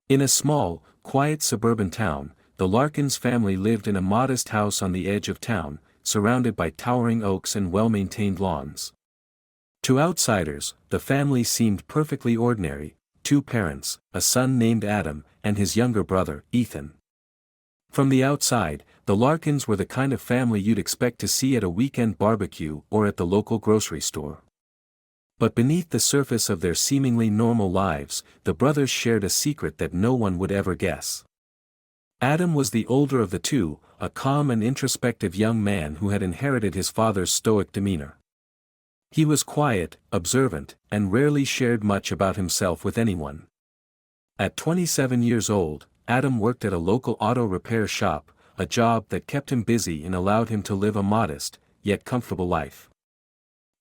In a small, quiet suburban town, the Larkins family lived in a modest house on the edge of town, surrounded by towering oaks and well-maintained lawns. To outsiders, the family seemed perfectly ordinary: two parents, a son named Adam, and his younger brother, Ethan. From the outside, the Larkins were the kind of family you'd expect to see at a weekend barbecue or at the local grocery store. But beneath the surface of their seemingly normal lives, the brothers shared a secret that no one would ever guess. Adam was the older of the two, a calm and introspective young man who had inherited his father's stoic demeanor. He was quiet, observant, and rarely shared much about himself with anyone. At 27 years old, Adam worked at a local auto repair shop, a job that kept him busy and allowed him to live a modest, yet comfortable life.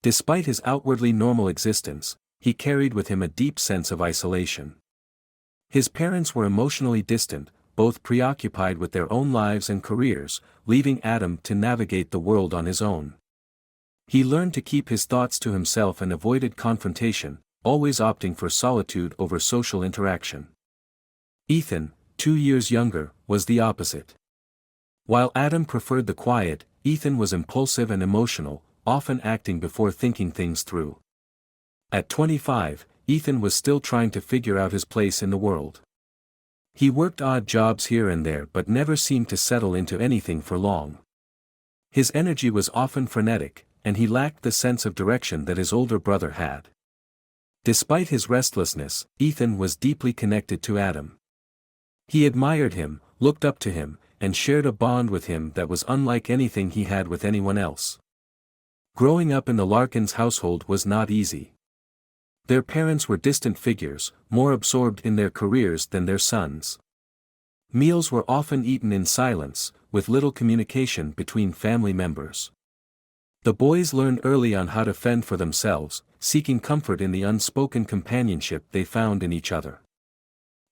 Despite his outwardly normal existence, he carried with him a deep sense of isolation. His parents were emotionally distant, both preoccupied with their own lives and careers, leaving Adam to navigate the world on his own. He learned to keep his thoughts to himself and avoided confrontation, always opting for solitude over social interaction. Ethan, 2 years younger, was the opposite. While Adam preferred the quiet, Ethan was impulsive and emotional, often acting before thinking things through. At 25, Ethan was still trying to figure out his place in the world. He worked odd jobs here and there but never seemed to settle into anything for long. His energy was often frenetic, and he lacked the sense of direction that his older brother had. Despite his restlessness, Ethan was deeply connected to Adam. He admired him, looked up to him, and shared a bond with him that was unlike anything he had with anyone else. Growing up in the Larkins household was not easy. Their parents were distant figures, more absorbed in their careers than their sons. Meals were often eaten in silence, with little communication between family members. The boys learned early on how to fend for themselves, seeking comfort in the unspoken companionship they found in each other.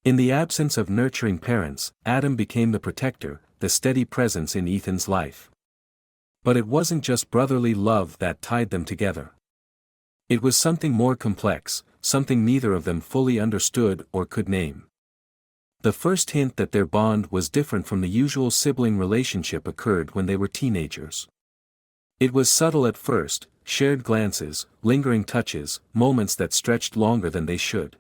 In the absence of nurturing parents, Adam became the protector, the steady presence in Ethan's life. But it wasn't just brotherly love that tied them together. It was something more complex, something neither of them fully understood or could name. The first hint that their bond was different from the usual sibling relationship occurred when they were teenagers. It was subtle at first: shared glances, lingering touches, moments that stretched longer than they should.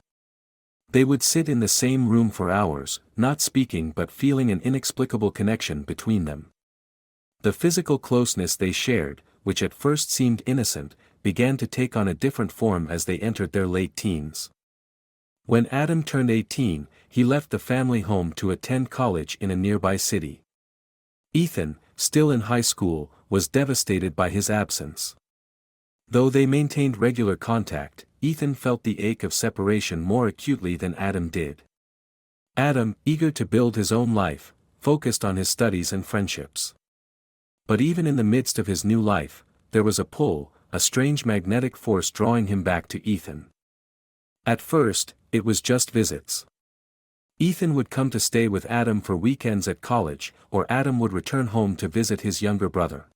They would sit in the same room for hours, not speaking but feeling an inexplicable connection between them. The physical closeness they shared, which at first seemed innocent, began to take on a different form as they entered their late teens. When Adam turned 18, he left the family home to attend college in a nearby city. Ethan, still in high school, was devastated by his absence. Though they maintained regular contact, Ethan felt the ache of separation more acutely than Adam did. Adam, eager to build his own life, focused on his studies and friendships. But even in the midst of his new life, there was a pull, a strange magnetic force drawing him back to Ethan. At first, it was just visits. Ethan would come to stay with Adam for weekends at college, or Adam would return home to visit his younger brother.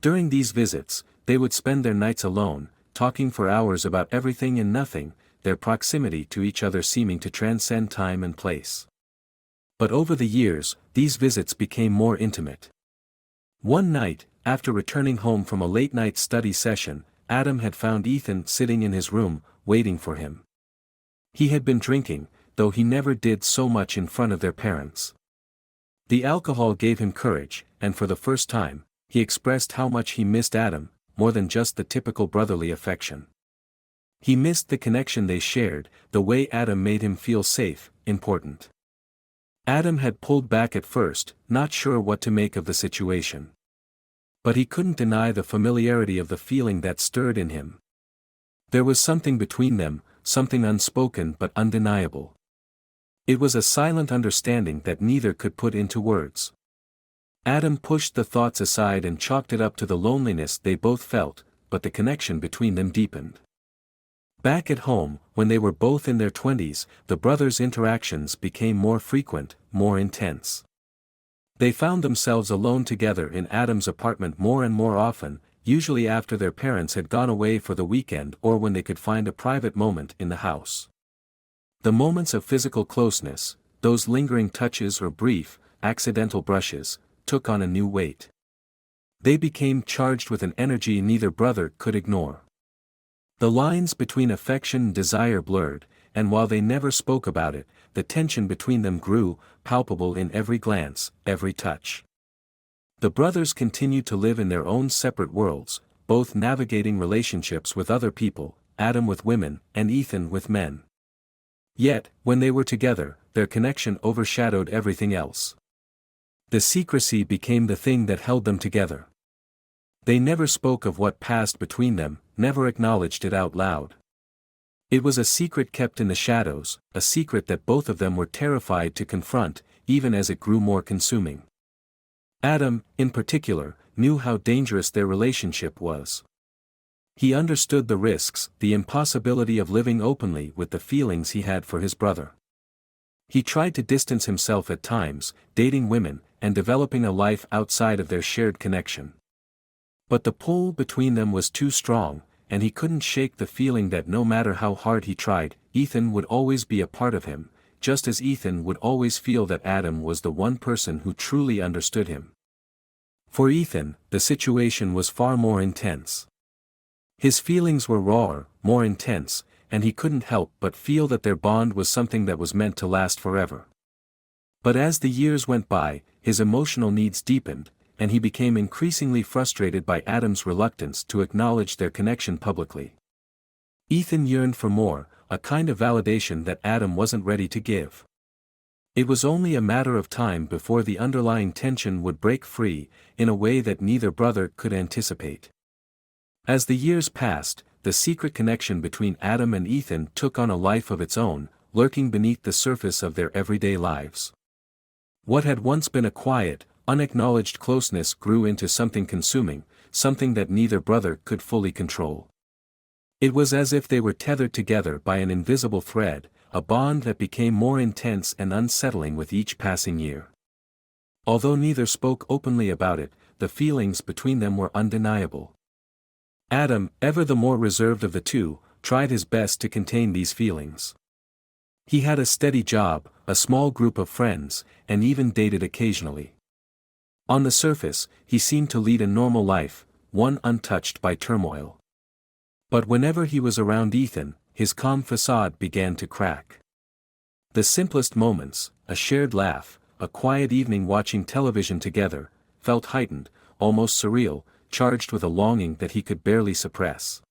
During these visits, they would spend their nights alone, talking for hours about everything and nothing, their proximity to each other seeming to transcend time and place. But over the years, these visits became more intimate. One night, after returning home from a late-night study session, Adam had found Ethan sitting in his room, waiting for him. He had been drinking, though he never did so much in front of their parents. The alcohol gave him courage, and for the first time, he expressed how much he missed Adam, more than just the typical brotherly affection. He missed the connection they shared, the way Adam made him feel safe, important. Adam had pulled back at first, not sure what to make of the situation. But he couldn't deny the familiarity of the feeling that stirred in him. There was something between them, something unspoken but undeniable. It was a silent understanding that neither could put into words. Adam pushed the thoughts aside and chalked it up to the loneliness they both felt, but the connection between them deepened. Back at home, when they were both in their 20s, the brothers' interactions became more frequent, more intense. They found themselves alone together in Adam's apartment more and more often, usually after their parents had gone away for the weekend or when they could find a private moment in the house. The moments of physical closeness, those lingering touches or brief, accidental brushes, took on a new weight. They became charged with an energy neither brother could ignore. The lines between affection and desire blurred, and while they never spoke about it, the tension between them grew, palpable in every glance, every touch. The brothers continued to live in their own separate worlds, both navigating relationships with other people, Adam with women, and Ethan with men. Yet, when they were together, their connection overshadowed everything else. The secrecy became the thing that held them together. They never spoke of what passed between them, never acknowledged it out loud. It was a secret kept in the shadows, a secret that both of them were terrified to confront, even as it grew more consuming. Adam, in particular, knew how dangerous their relationship was. He understood the risks, the impossibility of living openly with the feelings he had for his brother. He tried to distance himself at times, dating women, and developing a life outside of their shared connection. But the pull between them was too strong, and he couldn't shake the feeling that no matter how hard he tried, Ethan would always be a part of him, just as Ethan would always feel that Adam was the one person who truly understood him. For Ethan, the situation was far more intense. His feelings were rawer, more intense, and he couldn't help but feel that their bond was something that was meant to last forever. But as the years went by, his emotional needs deepened, and he became increasingly frustrated by Adam's reluctance to acknowledge their connection publicly. Ethan yearned for more, a kind of validation that Adam wasn't ready to give. It was only a matter of time before the underlying tension would break free, in a way that neither brother could anticipate. As the years passed, the secret connection between Adam and Ethan took on a life of its own, lurking beneath the surface of their everyday lives. What had once been a quiet, unacknowledged closeness grew into something consuming, something that neither brother could fully control. It was as if they were tethered together by an invisible thread, a bond that became more intense and unsettling with each passing year. Although neither spoke openly about it, the feelings between them were undeniable. Adam, ever the more reserved of the two, tried his best to contain these feelings. He had a steady job, a small group of friends, and even dated occasionally. On the surface, he seemed to lead a normal life, one untouched by turmoil. But whenever he was around Ethan, his calm facade began to crack. The simplest moments, a shared laugh, a quiet evening watching television together, felt heightened, almost surreal, charged with a longing that he could barely suppress.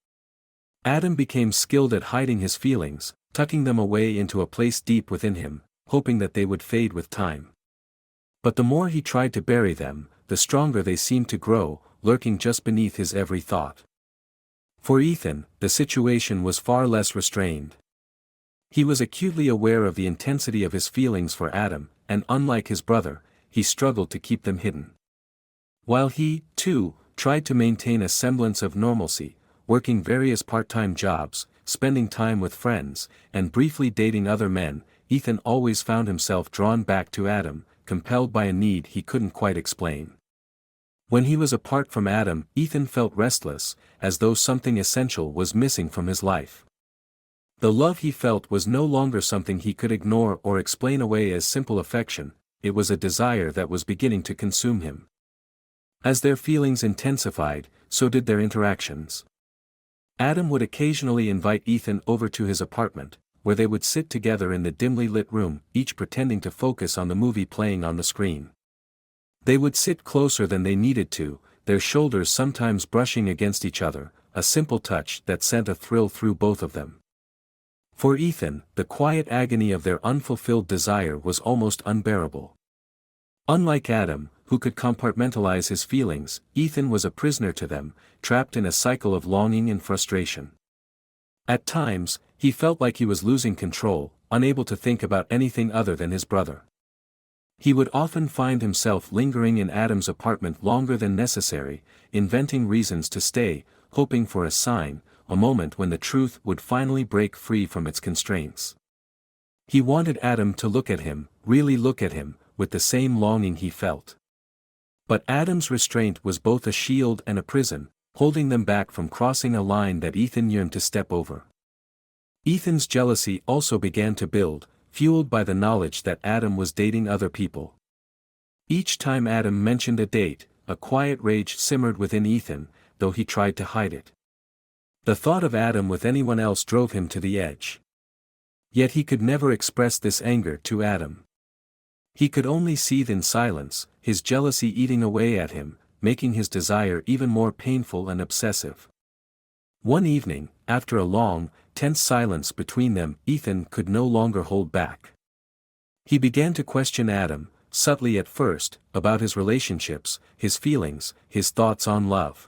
Adam became skilled at hiding his feelings, tucking them away into a place deep within him, hoping that they would fade with time. But the more he tried to bury them, the stronger they seemed to grow, lurking just beneath his every thought. For Ethan, the situation was far less restrained. He was acutely aware of the intensity of his feelings for Adam, and unlike his brother, he struggled to keep them hidden. While he, too, tried to maintain a semblance of normalcy, working various part-time jobs, spending time with friends, and briefly dating other men, Ethan always found himself drawn back to Adam, compelled by a need he couldn't quite explain. When he was apart from Adam, Ethan felt restless, as though something essential was missing from his life. The love he felt was no longer something he could ignore or explain away as simple affection, it was a desire that was beginning to consume him. As their feelings intensified, so did their interactions. Adam would occasionally invite Ethan over to his apartment, where they would sit together in the dimly lit room, each pretending to focus on the movie playing on the screen. They would sit closer than they needed to, their shoulders sometimes brushing against each other, a simple touch that sent a thrill through both of them. For Ethan, the quiet agony of their unfulfilled desire was almost unbearable. Unlike Adam, who could compartmentalize his feelings, Ethan was a prisoner to them, trapped in a cycle of longing and frustration. At times, he felt like he was losing control, unable to think about anything other than his brother. He would often find himself lingering in Adam's apartment longer than necessary, inventing reasons to stay, hoping for a sign, a moment when the truth would finally break free from its constraints. He wanted Adam to look at him, really look at him, with the same longing he felt. But Adam's restraint was both a shield and a prison, holding them back from crossing a line that Ethan yearned to step over. Ethan's jealousy also began to build, fueled by the knowledge that Adam was dating other people. Each time Adam mentioned a date, a quiet rage simmered within Ethan, though he tried to hide it. The thought of Adam with anyone else drove him to the edge. Yet he could never express this anger to Adam. He could only seethe in silence, his jealousy eating away at him, making his desire even more painful and obsessive. One evening, after a long, tense silence between them, Ethan could no longer hold back. He began to question Adam, subtly at first, about his relationships, his feelings, his thoughts on love.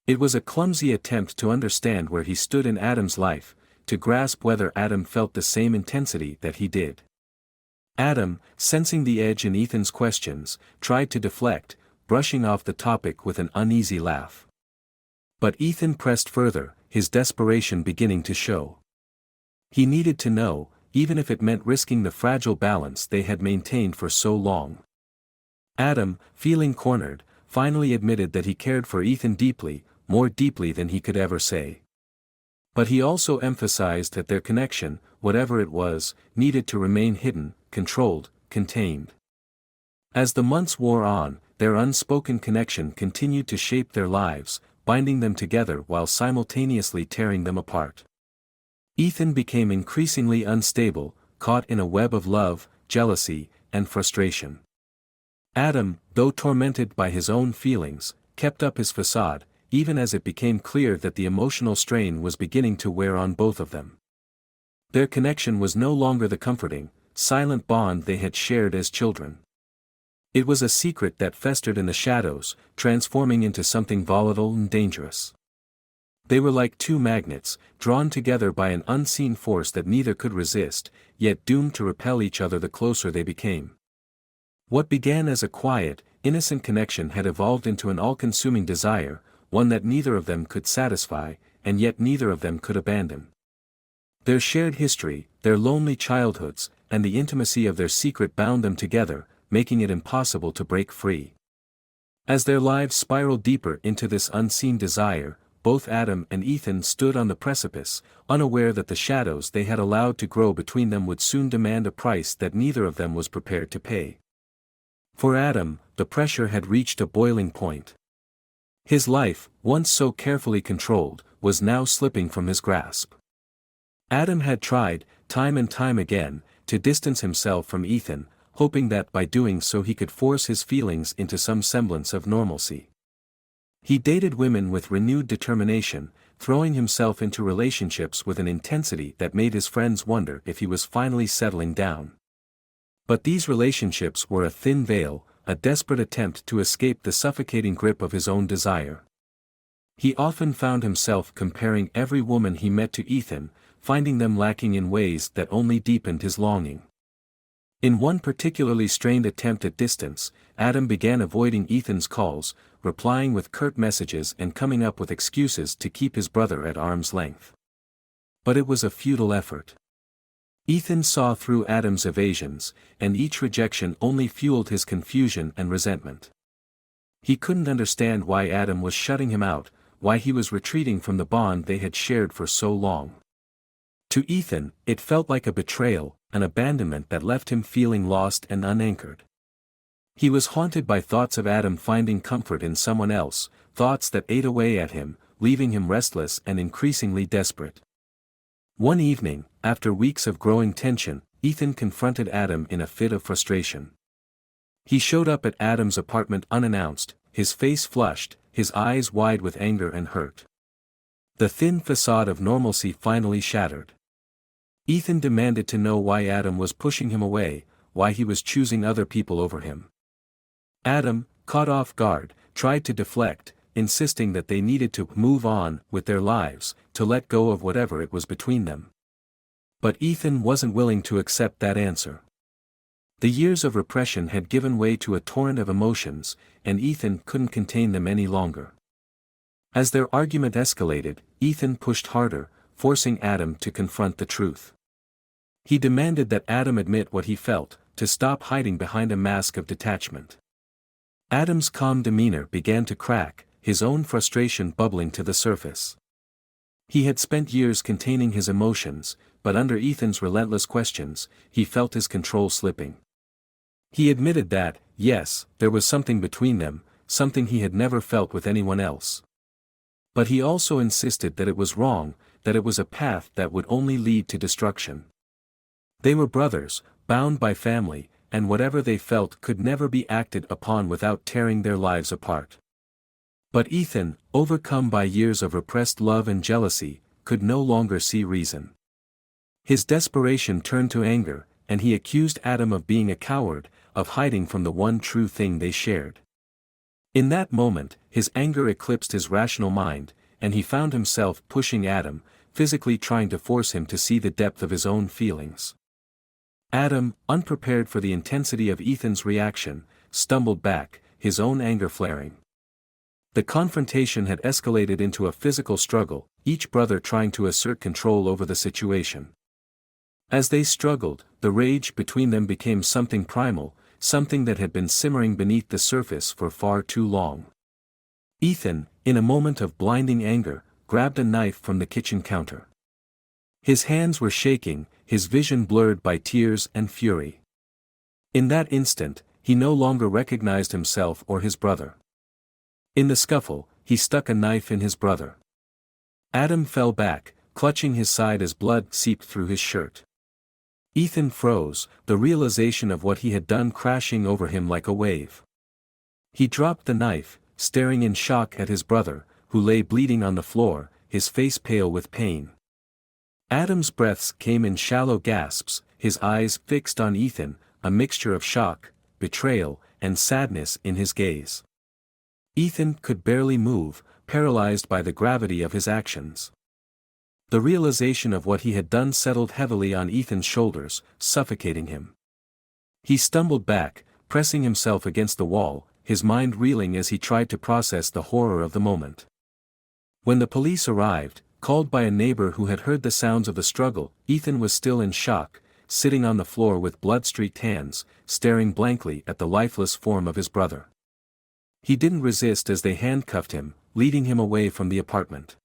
It was a clumsy attempt to understand where he stood in Adam's life, to grasp whether Adam felt the same intensity that he did. Adam, sensing the edge in Ethan's questions, tried to deflect, brushing off the topic with an uneasy laugh. But Ethan pressed further, his desperation beginning to show. He needed to know, even if it meant risking the fragile balance they had maintained for so long. Adam, feeling cornered, finally admitted that he cared for Ethan deeply, more deeply than he could ever say. But he also emphasized that their connection, whatever it was, needed to remain hidden, controlled, contained. As the months wore on, their unspoken connection continued to shape their lives, binding them together while simultaneously tearing them apart. Ethan became increasingly unstable, caught in a web of love, jealousy, and frustration. Adam, though tormented by his own feelings, kept up his facade, even as it became clear that the emotional strain was beginning to wear on both of them. Their connection was no longer the comforting, silent bond they had shared as children. It was a secret that festered in the shadows, transforming into something volatile and dangerous. They were like two magnets, drawn together by an unseen force that neither could resist, yet doomed to repel each other the closer they became. What began as a quiet, innocent connection had evolved into an all-consuming desire, one that neither of them could satisfy, and yet neither of them could abandon. Their shared history, their lonely childhoods, and the intimacy of their secret bound them together, making it impossible to break free. As their lives spiraled deeper into this unseen desire, both Adam and Ethan stood on the precipice, unaware that the shadows they had allowed to grow between them would soon demand a price that neither of them was prepared to pay. For Adam, the pressure had reached a boiling point. His life, once so carefully controlled, was now slipping from his grasp. Adam had tried, time and time again, to distance himself from Ethan, hoping that by doing so he could force his feelings into some semblance of normalcy. He dated women with renewed determination, throwing himself into relationships with an intensity that made his friends wonder if he was finally settling down. But these relationships were a thin veil, a desperate attempt to escape the suffocating grip of his own desire. He often found himself comparing every woman he met to Ethan, finding them lacking in ways that only deepened his longing. In one particularly strained attempt at distance, Adam began avoiding Ethan's calls, replying with curt messages and coming up with excuses to keep his brother at arm's length. But it was a futile effort. Ethan saw through Adam's evasions, and each rejection only fueled his confusion and resentment. He couldn't understand why Adam was shutting him out, why he was retreating from the bond they had shared for so long. To Ethan, it felt like a betrayal, an abandonment that left him feeling lost and unanchored. He was haunted by thoughts of Adam finding comfort in someone else, thoughts that ate away at him, leaving him restless and increasingly desperate. One evening, after weeks of growing tension, Ethan confronted Adam in a fit of frustration. He showed up at Adam's apartment unannounced, his face flushed, his eyes wide with anger and hurt. The thin facade of normalcy finally shattered. Ethan demanded to know why Adam was pushing him away, why he was choosing other people over him. Adam, caught off guard, tried to deflect, insisting that they needed to move on with their lives, to let go of whatever it was between them. But Ethan wasn't willing to accept that answer. The years of repression had given way to a torrent of emotions, and Ethan couldn't contain them any longer. As their argument escalated, Ethan pushed harder, forcing Adam to confront the truth. He demanded that Adam admit what he felt, to stop hiding behind a mask of detachment. Adam's calm demeanor began to crack, his own frustration bubbling to the surface. He had spent years containing his emotions, but under Ethan's relentless questions, he felt his control slipping. He admitted that, yes, there was something between them, something he had never felt with anyone else. But he also insisted that it was wrong, that it was a path that would only lead to destruction. They were brothers, bound by family, and whatever they felt could never be acted upon without tearing their lives apart. But Ethan, overcome by years of repressed love and jealousy, could no longer see reason. His desperation turned to anger, and he accused Adam of being a coward, of hiding from the one true thing they shared. In that moment, his anger eclipsed his rational mind, and he found himself pushing Adam, physically trying to force him to see the depth of his own feelings. Adam, unprepared for the intensity of Ethan's reaction, stumbled back, his own anger flaring. The confrontation had escalated into a physical struggle, each brother trying to assert control over the situation. As they struggled, the rage between them became something primal, something that had been simmering beneath the surface for far too long. Ethan, in a moment of blinding anger, grabbed a knife from the kitchen counter. His hands were shaking, his vision blurred by tears and fury. In that instant, he no longer recognized himself or his brother. In the scuffle, he stuck a knife in his brother. Adam fell back, clutching his side as blood seeped through his shirt. Ethan froze, the realization of what he had done crashing over him like a wave. He dropped the knife, staring in shock at his brother, who lay bleeding on the floor, his face pale with pain. Adam's breaths came in shallow gasps, his eyes fixed on Ethan, a mixture of shock, betrayal, and sadness in his gaze. Ethan could barely move, paralyzed by the gravity of his actions. The realization of what he had done settled heavily on Ethan's shoulders, suffocating him. He stumbled back, pressing himself against the wall, his mind reeling as he tried to process the horror of the moment. When the police arrived, called by a neighbor who had heard the sounds of the struggle, Ethan was still in shock, sitting on the floor with blood-streaked hands, staring blankly at the lifeless form of his brother. He didn't resist as they handcuffed him, leading him away from the apartment.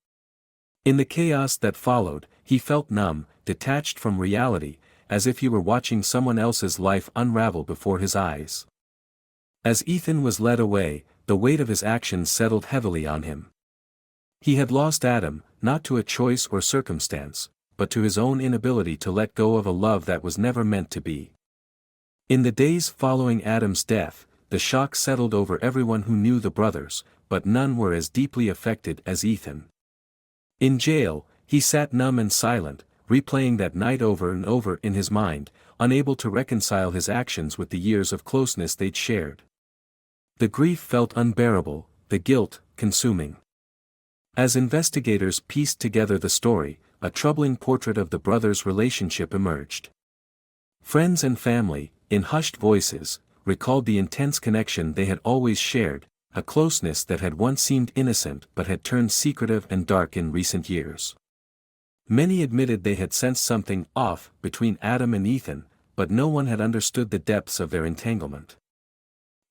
In the chaos that followed, he felt numb, detached from reality, as if he were watching someone else's life unravel before his eyes. As Ethan was led away, the weight of his actions settled heavily on him. He had lost Adam, not to a choice or circumstance, but to his own inability to let go of a love that was never meant to be. In the days following Adam's death, the shock settled over everyone who knew the brothers, but none were as deeply affected as Ethan. In jail, he sat numb and silent, replaying that night over and over in his mind, unable to reconcile his actions with the years of closeness they'd shared. The grief felt unbearable, the guilt, consuming. As investigators pieced together the story, a troubling portrait of the brothers' relationship emerged. Friends and family, in hushed voices, recalled the intense connection they had always shared, a closeness that had once seemed innocent but had turned secretive and dark in recent years. Many admitted they had sensed something off between Adam and Ethan, but no one had understood the depths of their entanglement.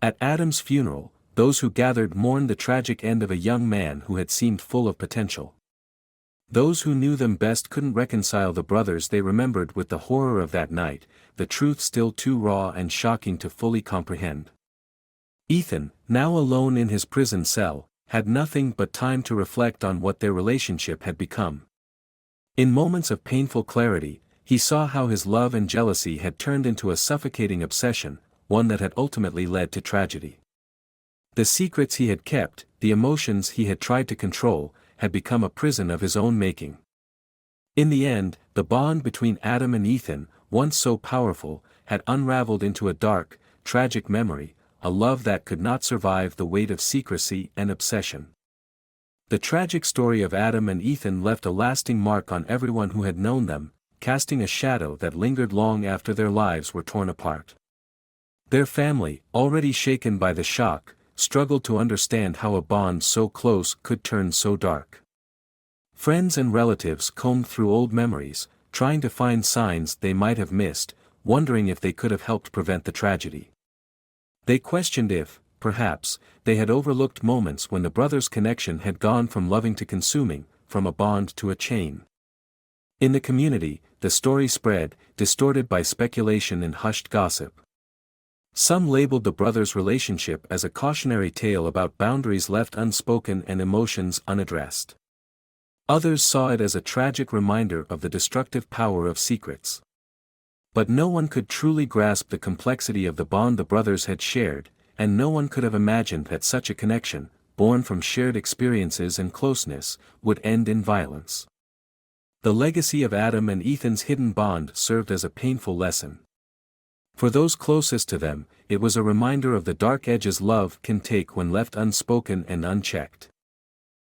At Adam's funeral, those who gathered mourned the tragic end of a young man who had seemed full of potential. Those who knew them best couldn't reconcile the brothers they remembered with the horror of that night, the truth still too raw and shocking to fully comprehend. Ethan, now alone in his prison cell, had nothing but time to reflect on what their relationship had become. In moments of painful clarity, he saw how his love and jealousy had turned into a suffocating obsession, one that had ultimately led to tragedy. The secrets he had kept, the emotions he had tried to control, had become a prison of his own making. In the end, the bond between Adam and Ethan, once so powerful, had unraveled into a dark, tragic memory, a love that could not survive the weight of secrecy and obsession. The tragic story of Adam and Ethan left a lasting mark on everyone who had known them, casting a shadow that lingered long after their lives were torn apart. Their family, already shaken by the shock, struggled to understand how a bond so close could turn so dark. Friends and relatives combed through old memories, trying to find signs they might have missed, wondering if they could have helped prevent the tragedy. They questioned if, perhaps, they had overlooked moments when the brothers' connection had gone from loving to consuming, from a bond to a chain. In the community, the story spread, distorted by speculation and hushed gossip. Some labeled the brothers' relationship as a cautionary tale about boundaries left unspoken and emotions unaddressed. Others saw it as a tragic reminder of the destructive power of secrets. But no one could truly grasp the complexity of the bond the brothers had shared, and no one could have imagined that such a connection, born from shared experiences and closeness, would end in violence. The legacy of Adam and Ethan's hidden bond served as a painful lesson. For those closest to them, it was a reminder of the dark edges love can take when left unspoken and unchecked.